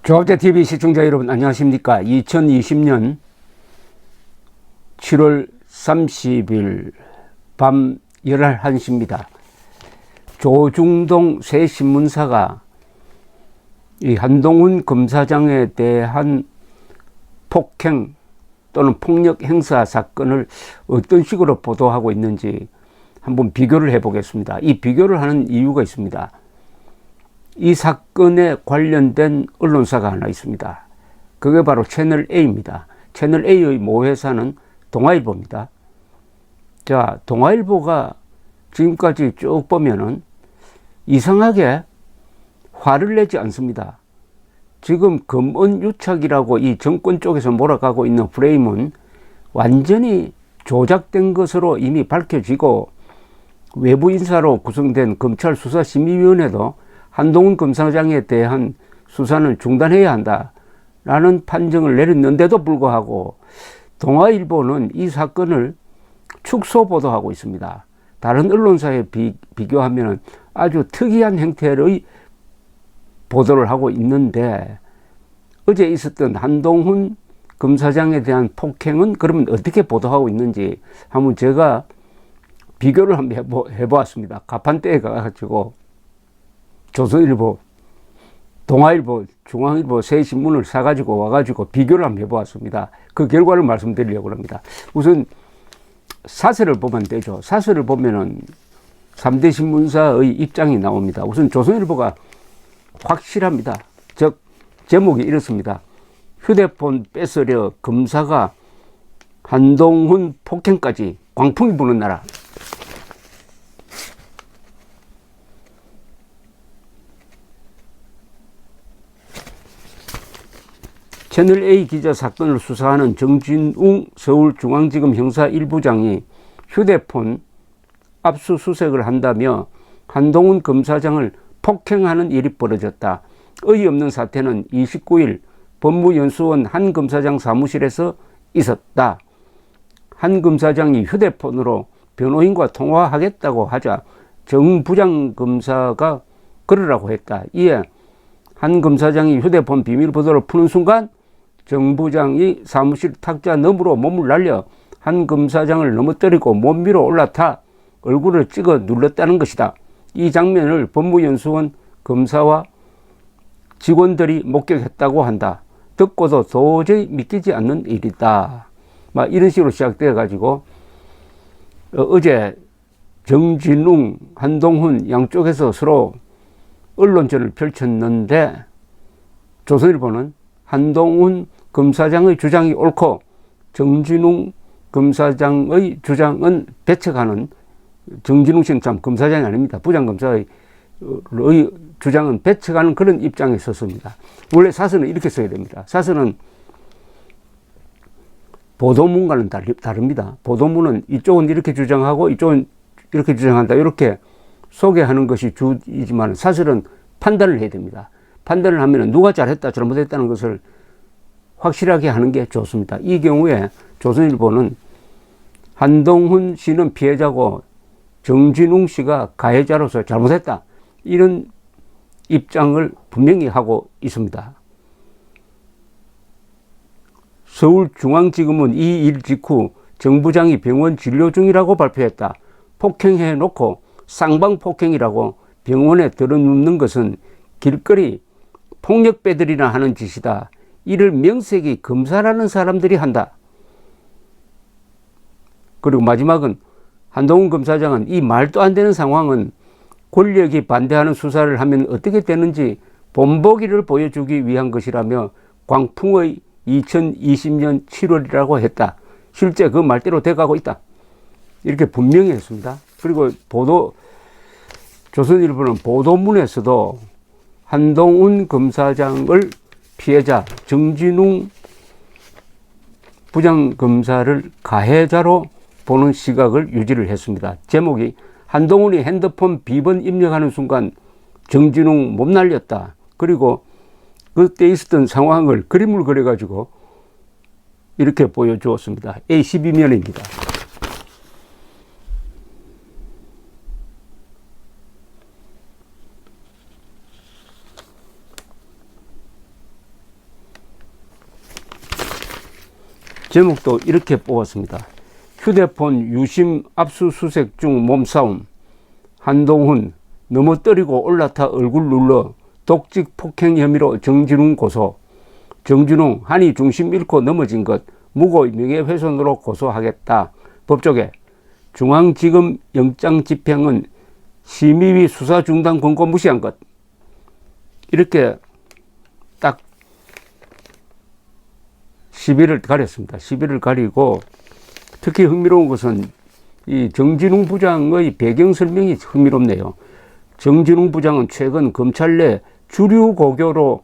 조합재TV 시청자 여러분 안녕하십니까. 2020년 7월 30일 밤 11시입니다. 조중동 새 신문사가 이 한동훈 검사장에 대한 폭행 또는 폭력 행사 사건을 어떤 식으로 보도하고 있는지 한번 비교를 해 보겠습니다. 이 비교를 하는 이유가 있습니다. 이 사건에 관련된 언론사가 하나 있습니다. 그게 바로 채널 A입니다. 채널 A의 모회사는 동아일보입니다. 자, 동아일보가 지금까지 쭉 보면은 이상하게 화를 내지 않습니다. 지금 검언유착이라고 이 정권 쪽에서 몰아가고 있는 프레임은 완전히 조작된 것으로 이미 밝혀지고 외부 인사로 구성된 검찰수사심의위원회도 한동훈 검사장에 대한 수사는 중단해야 한다라는 판정을 내렸는데도 불구하고 동아일보는 이 사건을 축소 보도하고 있습니다. 다른 언론사에 비교하면 아주 특이한 형태의 보도를 하고 있는데, 어제 있었던 한동훈 검사장에 대한 폭행은 그러면 어떻게 보도하고 있는지 한번 제가 비교를 한번 해보았습니다. 가판대에 가가지고 조선일보, 동아일보, 중앙일보 새 신문을 사가지고 와가지고 비교를 한번 해보았습니다. 그 결과를 말씀드리려고 합니다. 우선 사설을 보면 되죠. 사설을 보면은 3대 신문사의 입장이 나옵니다. 우선 조선일보가 확실합니다. 즉 제목이 이렇습니다. 휴대폰 뺏으려 검사가 한동훈 폭행까지 광풍이 부는 나라. 채널A 기자 사건을 수사하는 정진웅 서울중앙지검 형사 1부장이 휴대폰 압수수색을 한다며 한동훈 검사장을 폭행하는 일이 벌어졌다. 어이없는 사태는 29일 법무연수원 한 검사장 사무실에서 있었다. 한 검사장이 휴대폰으로 변호인과 통화하겠다고 하자 정 부장검사가 그러라고 했다. 이에 한 검사장이 휴대폰 비밀번호를 푸는 순간 정 부장이 사무실 탁자 너머로 몸을 날려 한 검사장을 넘어뜨리고 몸 위로 올라타 얼굴을 찍어 눌렀다는 것이다. 이 장면을 법무연수원 검사와 직원들이 목격했다고 한다. 듣고도 도저히 믿기지 않는 일이다. 막 이런 식으로 시작되어 가지고 어제 정진웅, 한동훈 양쪽에서 서로 언론전을 펼쳤는데 조선일보는 한동훈 검사장의 주장이 옳고 정진웅 검사장의 주장은 배척하는, 정진웅 씨는 참 검사장이 아닙니다. 부장검사의 주장은 배척하는 그런 입장에 섰습니다. 원래 사설은 이렇게 써야 됩니다. 사설은 보도문과는 다릅니다. 보도문은 이쪽은 이렇게 주장하고 이쪽은 이렇게 주장한다, 이렇게 소개하는 것이 주이지만 사설은 판단을 해야 됩니다. 판단을 하면 누가 잘했다 잘못했다는 것을 확실하게 하는 게 좋습니다. 이 경우에 조선일보는 한동훈 씨는 피해자고 정진웅 씨가 가해자로서 잘못했다, 이런 입장을 분명히 하고 있습니다. 서울중앙지검은 이 일 직후 정 부장이 병원 진료 중이라고 발표했다. 폭행해 놓고 쌍방폭행이라고 병원에 들어눕는 것은 길거리 폭력배들이나 하는 짓이다. 이를 명색이 검사라는 사람들이 한다. 그리고 마지막은 한동훈 검사장은 이 말도 안 되는 상황은 권력이 반대하는 수사를 하면 어떻게 되는지 본보기를 보여주기 위한 것이라며 광풍의 2020년 7월이라고 했다. 실제 그 말대로 돼가고 있다. 이렇게 분명히 했습니다. 그리고 조선일보는 보도문에서도 한동훈 검사장을 피해자, 정진웅 부장검사를 가해자로 보는 시각을 유지를 했습니다. 제목이 한동훈이 핸드폰 비번 입력하는 순간 정진웅 못 날렸다. 그리고 그때 있었던 상황을 그림을 그려가지고 이렇게 보여주었습니다. A12면입니다. 제목도 이렇게 뽑았습니다. 휴대폰 유심 압수수색 중 몸싸움. 한동훈 넘어뜨리고 올라타 얼굴 눌러 독직 폭행 혐의로 정진웅 고소. 정진웅 한이 중심 잃고 넘어진 것 무고 명예훼손으로 고소하겠다. 법조계 중앙지검 영장 집행은 심의위 수사 중단 권고 무시한 것. 이렇게 딱 시비를 가렸습니다. 시비를 가리고 특히 흥미로운 것은 이 정진웅 부장의 배경 설명이 흥미롭네요. 정진웅 부장은 최근 검찰 내 주류 고교로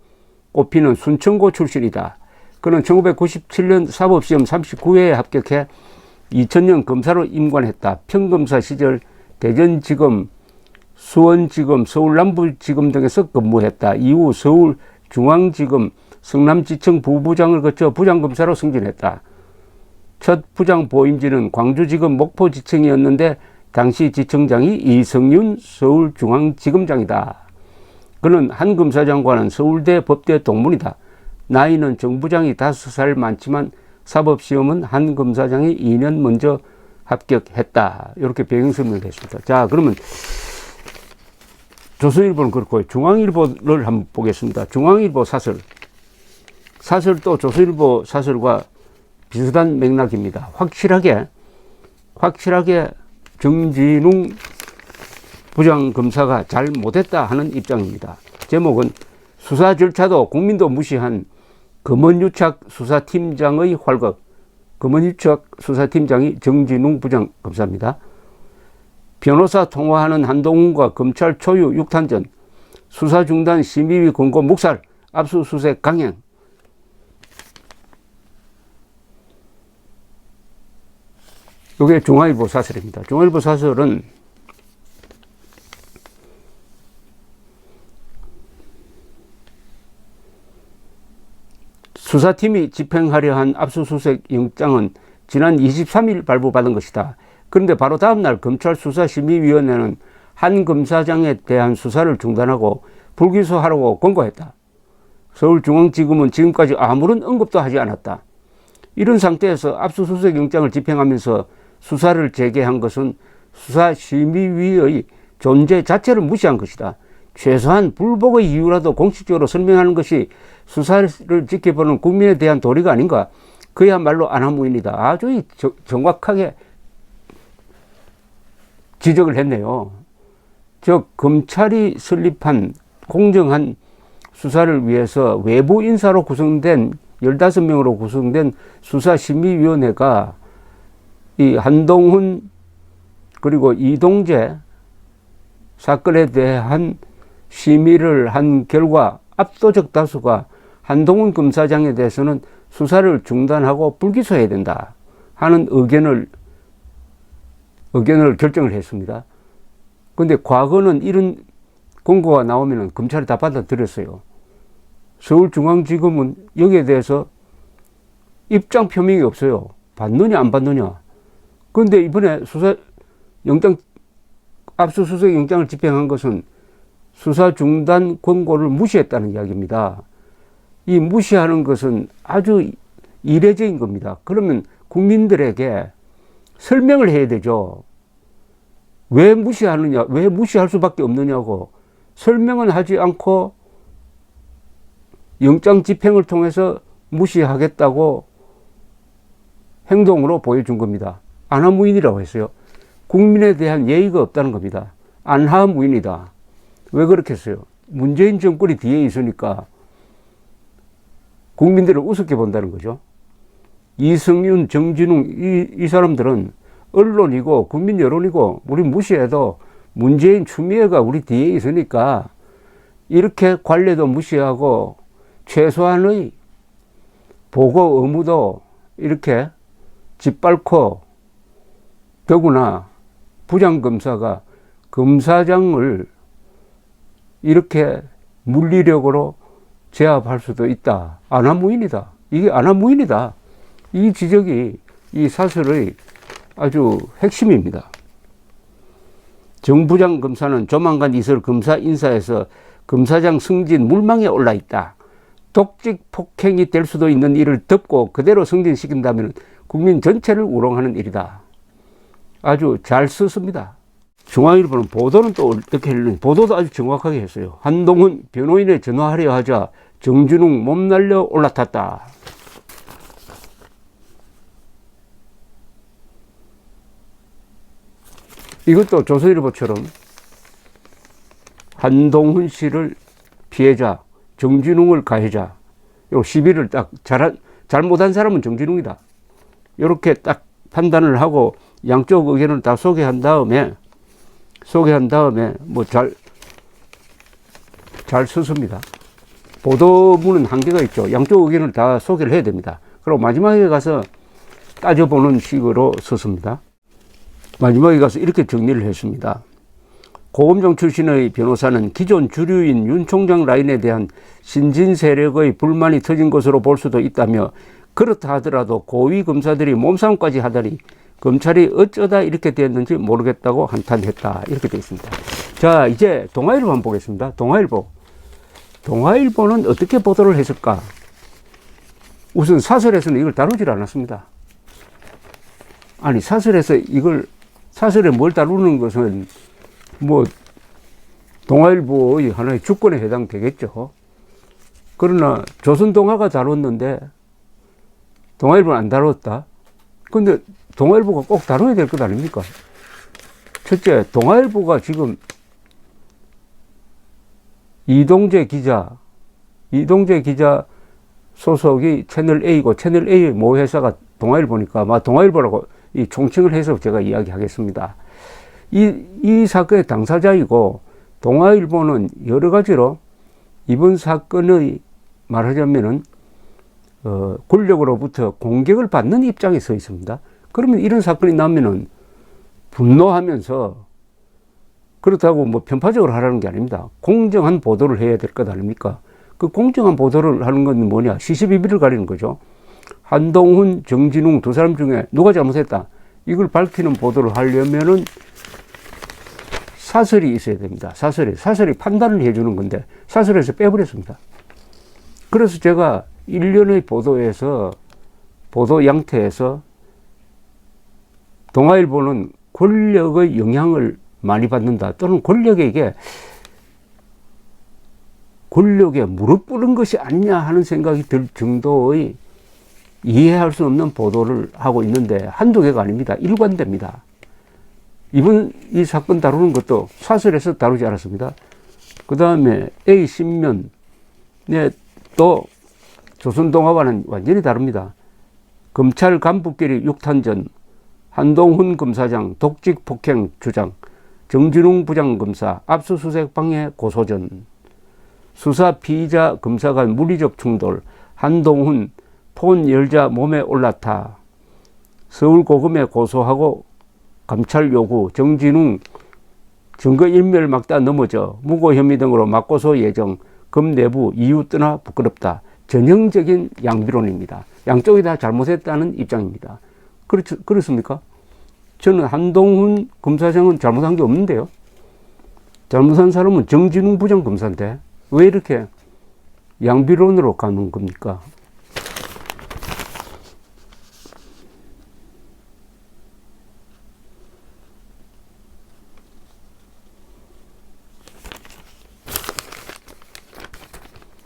꼽히는 순천고 출신이다. 그는 1997년 사법시험 39회에 합격해 2000년 검사로 임관했다. 평검사 시절 대전지검, 수원지검, 서울남부지검 등에서 근무했다. 이후 서울중앙지검, 성남지청 부부장을 거쳐 부장검사로 승진했다. 첫 부장 보임지는 광주지검 목포지청이었는데 당시 지청장이 이성윤 서울중앙지검장이다. 그는 한 검사장과는 서울대 법대 동문이다. 나이는 정 부장이 5살 많지만 사법시험은 한 검사장이 2년 먼저 합격했다. 이렇게 배경 설명을 했습니다. 자, 그러면 조선일보는 그렇고 중앙일보를 한번 보겠습니다. 중앙일보 사설. 사설도 조선일보 사설과 비슷한 맥락입니다. 확실하게 정진웅 부장검사가 잘 못했다 하는 입장입니다. 제목은 수사 절차도 국민도 무시한 검언유착 수사팀장의 활극. 검언유착 수사팀장이 정진웅 부장검사입니다. 변호사 통화하는 한동훈과 검찰 초유 6탄전. 수사 중단 심의위 권고 묵살. 압수수색 강행. 이게 중앙일보 사설입니다. 중앙일보 사설은 수사팀이 집행하려 한 압수수색 영장은 지난 23일 발부받은 것이다. 그런데 바로 다음 날 검찰수사심의위원회는 한 검사장에 대한 수사를 중단하고 불기소하라고 권고했다. 서울중앙지검은 지금까지 아무런 언급도 하지 않았다. 이런 상태에서 압수수색 영장을 집행하면서 수사를 재개한 것은 수사심의위의 존재 자체를 무시한 것이다. 최소한 불복의 이유라도 공식적으로 설명하는 것이 수사를 지켜보는 국민에 대한 도리가 아닌가. 그야말로 안하무인이다. 아주 정확하게 지적을 했네요. 즉 검찰이 설립한 공정한 수사를 위해서 외부 인사로 구성된 15명으로 구성된 수사심의위원회가 이 한동훈 그리고 이동재 사건에 대한 심의를 한 결과 압도적 다수가 한동훈 검사장에 대해서는 수사를 중단하고 불기소해야 된다 하는 의견을 결정을 했습니다. 그런데 과거는 이런 공고가 나오면 검찰이 다 받아들였어요. 서울중앙지검은 여기에 대해서 입장 표명이 없어요. 받느냐 안 받느냐. 그런데 이번에 압수수색 영장을 집행한 것은 수사 중단 권고를 무시했다는 이야기입니다. 이 무시하는 것은 아주 이례적인 겁니다. 그러면 국민들에게 설명을 해야 되죠. 왜 무시하느냐, 왜 무시할 수밖에 없느냐고 설명은 하지 않고 영장 집행을 통해서 무시하겠다고 행동으로 보여준 겁니다. 안하무인이라고 했어요. 국민에 대한 예의가 없다는 겁니다. 안하무인이다. 왜 그렇게 했어요? 문재인 정권이 뒤에 있으니까 국민들을 우습게 본다는 거죠. 이성윤, 정진웅 이 사람들은 언론이고 국민 여론이고 우리 무시해도 문재인 추미애가 우리 뒤에 있으니까 이렇게 관례도 무시하고 최소한의 보고 의무도 이렇게 짓밟고 더구나 부장검사가 검사장을 이렇게 물리력으로 제압할 수도 있다. 안하무인이다. 이게 안하무인이다. 이 지적이 이 사설의 아주 핵심입니다. 정 부장 검사는 조만간 있을 검사 인사에서 검사장 승진 물망에 올라 있다. 독직 폭행이 될 수도 있는 일을 덮고 그대로 승진시킨다면 국민 전체를 우롱하는 일이다. 아주 잘 썼습니다. 중앙일보는 보도는 또 어떻게 했는지 보도도 아주 정확하게 했어요. 한동훈 변호인에 전화하려 하자 정진웅 몸 날려 올라탔다. 이것도 조선일보처럼 한동훈 씨를 피해자, 정진웅을 가해자, 요 시비를 딱 잘못한 사람은 정진웅이다. 이렇게 딱 판단을 하고 양쪽 의견을 다 소개한 다음에 뭐 잘 썼습니다. 보도문은 한계가 있죠. 양쪽 의견을 다 소개를 해야 됩니다. 그리고 마지막에 가서 따져보는 식으로 썼습니다. 마지막에 가서 이렇게 정리를 했습니다. 고검정 출신의 변호사는 기존 주류인 윤 총장 라인에 대한 신진 세력의 불만이 터진 것으로 볼 수도 있다며 그렇다 하더라도 고위 검사들이 몸싸움까지 하다니 검찰이 어쩌다 이렇게 됐는지 모르겠다고 한탄했다. 이렇게 되어 있습니다. 자, 이제 동아일보 한번 보겠습니다. 동아일보는 어떻게 보도를 했을까? 우선 사설에서는 이걸 다루질 않았습니다. 아니, 사설에 뭘 다루는 것은 뭐 동아일보의 하나의 주권에 해당되겠죠. 그러나 조선동아가 다뤘는데 동아일보는 안 다뤘다. 근데 동아일보가 꼭 다뤄야 될 것 아닙니까? 첫째, 동아일보가 지금 이동재 기자 소속이 채널A고 채널A의 모 회사가 동아일보니까 아마 동아일보라고 이 총칭을 해서 제가 이야기하겠습니다. 이 사건의 당사자이고 동아일보는 여러 가지로 이번 사건의 말하자면은 권력으로부터 공격을 받는 입장에 서 있습니다. 그러면 이런 사건이 나면은 분노하면서 그렇다고 뭐 편파적으로 하라는 게 아닙니다. 공정한 보도를 해야 될 것 아닙니까? 그 공정한 보도를 하는 건 뭐냐? 시시비비를 가리는 거죠. 한동훈, 정진웅 두 사람 중에 누가 잘못했다. 이걸 밝히는 보도를 하려면은 사설이 있어야 됩니다. 사설이 판단을 해주는 건데 사설에서 빼버렸습니다. 그래서 제가 일련의 보도 양태에서 동아일보는 권력의 영향을 많이 받는다. 또는 권력에 무릎 꿇은 것이 아니냐 하는 생각이 들 정도의 이해할 수 없는 보도를 하고 있는데 한두 개가 아닙니다. 일관됩니다. 이번 이 사건 다루는 것도 사설에서 다루지 않았습니다. 그 다음에 A신면에 또 조선동아와는 완전히 다릅니다. 검찰 간부끼리 6탄전, 한동훈 검사장 독직 폭행 주장, 정진웅 부장검사 압수수색 방해 고소전, 수사 피의자 검사 간 물리적 충돌, 한동훈 폰 열자 몸에 올라타, 서울고검에 고소하고 감찰 요구, 정진웅 증거인멸 막다 넘어져, 무고 혐의 등으로 맞고소 예정, 검 내부 이유 떠나 부끄럽다. 전형적인 양비론입니다. 양쪽이 다 잘못했다는 입장입니다. 그렇습니까? 저는 한동훈 검사장은 잘못한 게 없는데요. 잘못한 사람은 정진웅 부장검사인데 왜 이렇게 양비론으로 가는 겁니까?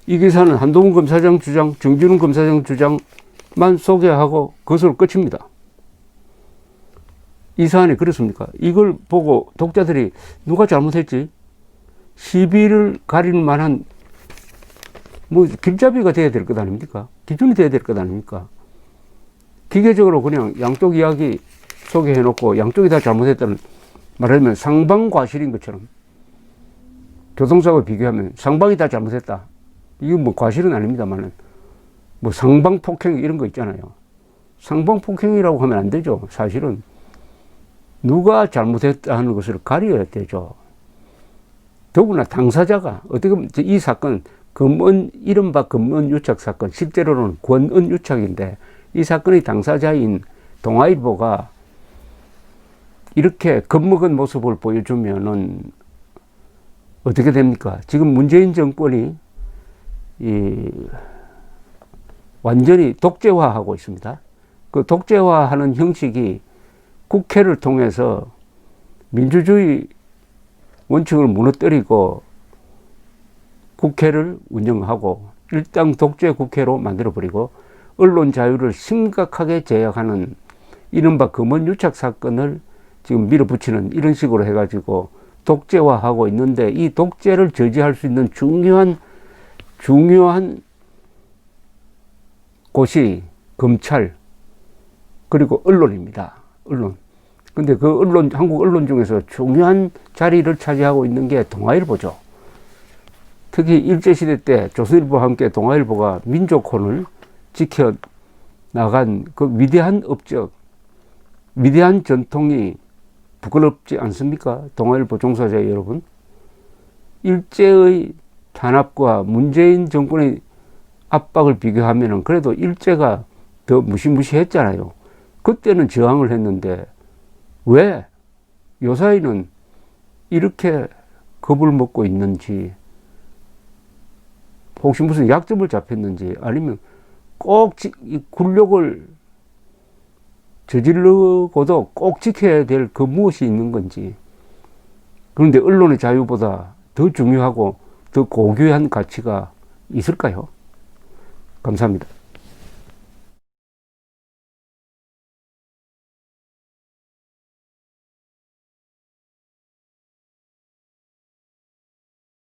이 기사는 한동훈 검사장 주장, 정진웅 검사장 주장만 소개하고 그것으로 끝입니다. 이 사안이 그렇습니까? 이걸 보고 독자들이 누가 잘못했지? 시비를 가릴 만한 뭐 길잡이가 돼야 될 것 아닙니까? 기준이 돼야 될 것 아닙니까? 기계적으로 그냥 양쪽 이야기 소개해놓고 양쪽이 다 잘못했다는, 말하자면 상방과실인 것처럼 교통사고 비교하면 상방이 다 잘못했다. 이건 뭐 과실은 아닙니다만은 뭐 상방폭행 이런 거 있잖아요. 상방폭행이라고 하면 안 되죠. 사실은 누가 잘못했다는 것을 가려야 되죠. 더구나 당사자가 어떻게 보면 이 사건 이른바 금은유착 사건, 실제로는 권은유착인데 이 사건의 당사자인 동아일보가 이렇게 겁먹은 모습을 보여주면은 어떻게 됩니까? 지금 문재인 정권이 완전히 독재화하고 있습니다. 그 독재화하는 형식이 국회를 통해서 민주주의 원칙을 무너뜨리고 국회를 운영하고 일당 독재 국회로 만들어버리고 언론 자유를 심각하게 제약하는 이른바 금원유착 사건을 지금 밀어붙이는 이런 식으로 해가지고 독재화하고 있는데, 이 독재를 저지할 수 있는 중요한 곳이 검찰 그리고 언론입니다. 언론. 근데 그 언론, 한국 언론 중에서 중요한 자리를 차지하고 있는 게 동아일보죠. 특히 일제시대 때 조선일보와 함께 동아일보가 민족혼을 지켜 나간 그 위대한 업적, 위대한 전통이 부끄럽지 않습니까? 동아일보 종사자 여러분. 일제의 탄압과 문재인 정권의 압박을 비교하면은 그래도 일제가 더 무시무시했잖아요. 그때는 저항을 했는데 왜 요사이는 이렇게 겁을 먹고 있는지, 혹시 무슨 약점을 잡혔는지, 아니면 꼭 굴욕을 저지르고도 꼭 지켜야 될 그 무엇이 있는 건지. 그런데 언론의 자유보다 더 중요하고 더 고귀한 가치가 있을까요? 감사합니다.